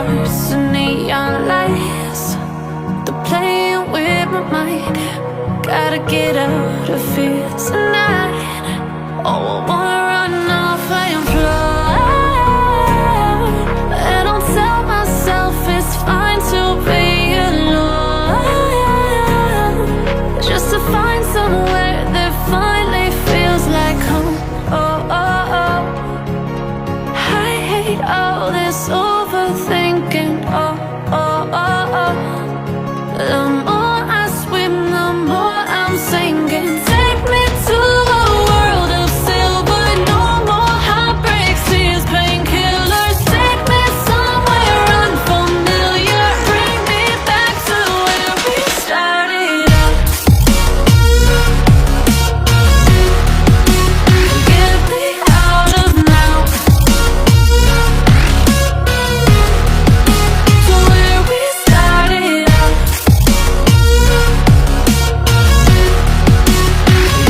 hearts and neon lights. They're playing with my mind. Gotta get out of here tonight. Oh, I wanna run off and fly. And I'll tell myself it's fine to be alone, just to find somewhere that finally feels like home. Oh, oh, oh. I hate all this overthinking. Oh, oh, oh, oh. The more I swim, the more I'm sinking. Take me to a world of silver. No more heartbreaks, tears, painkillers. Take me somewhere unfamiliar. Bring me back to where we started out. Get me out of now, to where we started out.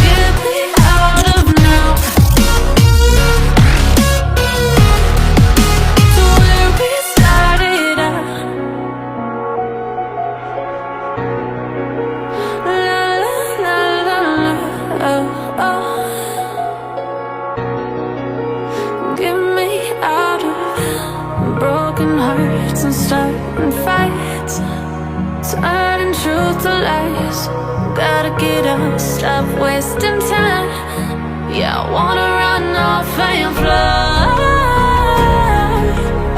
Get me out of now, to where we started out. La la la la, oh, oh. Get me out of broken hearts and starting fights, turning truth to lies. Gotta get up, stop wasting time. Yeah, I wanna run off and fly.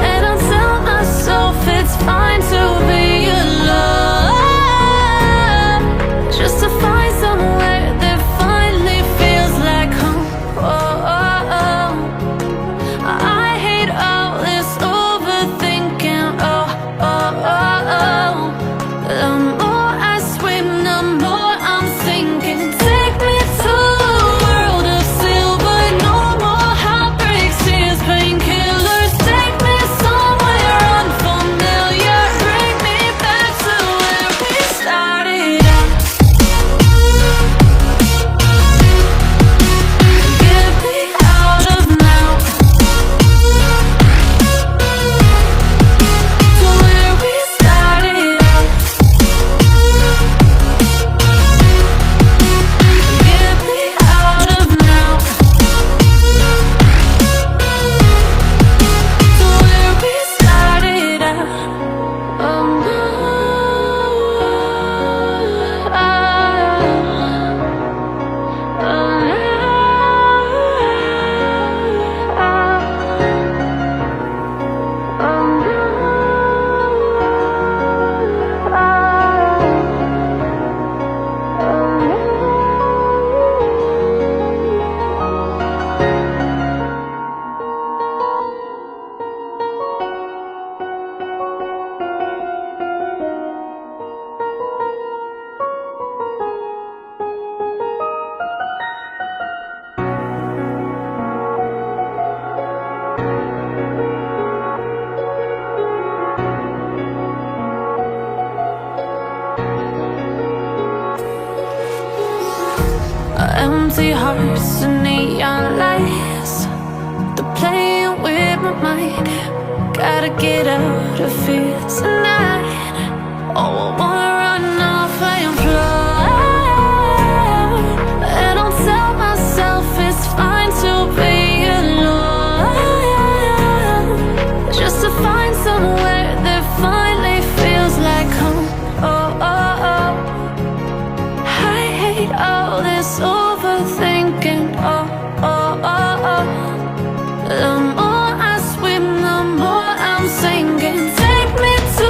And I'll tell myself it's fine to be alone, just to find somewhere that finally feels like home. Oh, oh, oh. I hate all this overthinking. Oh, oh, oh, oh. The more I swim, the more I'm sinking. Take me to a world of silver. No more heartbreaks, tears, painkillers. Take me somewhere unfamiliar. Bring me back to where we started out. Get me out of now, to where we started out. Get me out of now, to where we started out. Oh no, empty hearts and neon lights. They're playing with my mind. Gotta get out of here tonight. Oh, I wanna run off and fly. And I'll tell myself it's fine to be alone, just to find somewhere that finally feels like home. Oh, oh, oh. I hate all this overthinking. Oh, oh, oh, oh. The more I swim, the more I'm sinking. Take me to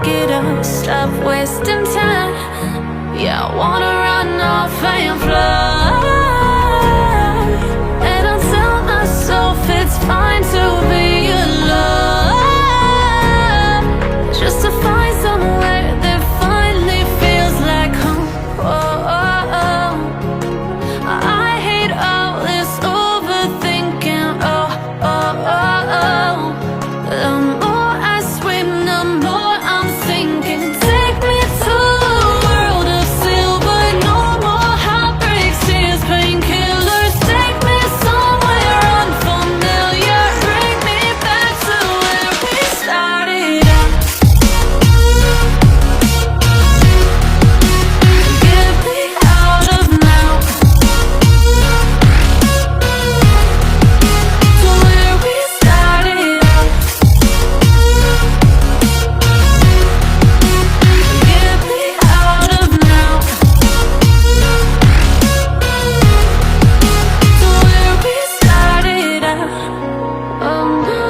get up, stop wasting time. Yeah, I wanna run off and fly. And I'll tell myself it's fine to be alone, just to find somewhere that finally feels like home. Oh, oh, oh. I hate all this overthinking. Oh, oh, oh, oh. The more I swim, the more I'm sinking. Take me to a world of silver, no more heartbreaks, tears, painkillers. Take me somewhere unfamiliar, bring me back to where we started out. Get me out of now, to where we started out. Get me out of now, to where we started out. Oh no,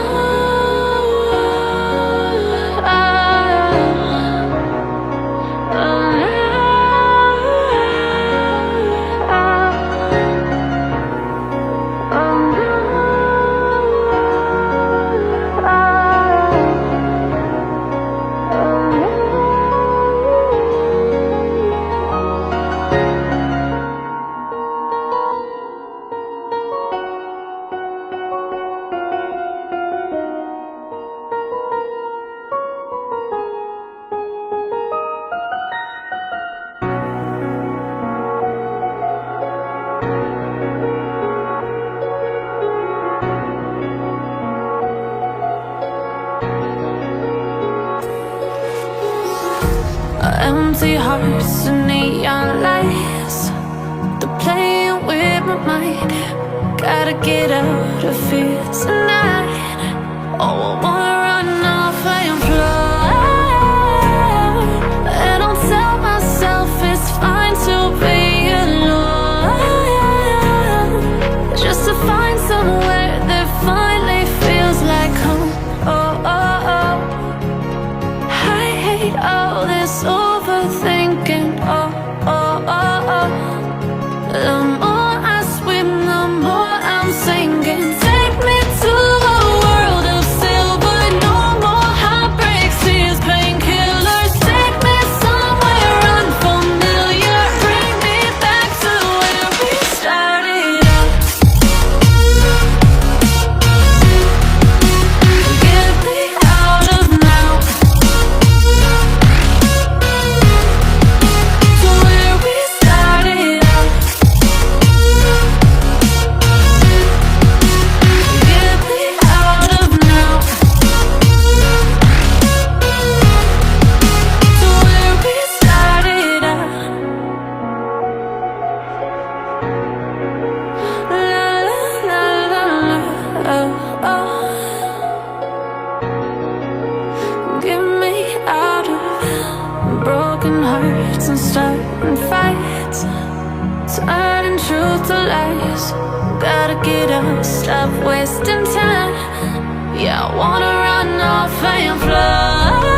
empty hearts and neon lights, they're playing with my mind. Gotta get out of here tonight. Oh, I wanna run off and fly. And I'll tell myself it's fine to be alone, just to find somewhere that finally feels like home. Oh, oh, oh. I hate all this overthinking. Oh, oh, oh, oh. The more I swim, the more I'm sinking. Take me to a world of silver, no more heartbreaks, tears, painkillers. Take me somewhere unfamiliar, bring me back to where we started out. Get me out of now, to where we started out. Get me out of now, to where we started out. La la la la la, oh, oh. Get me out of broken hearts and starting fights, turning truth to lies. Gotta get up, stop wasting time. Yeah, I wanna run off and fly.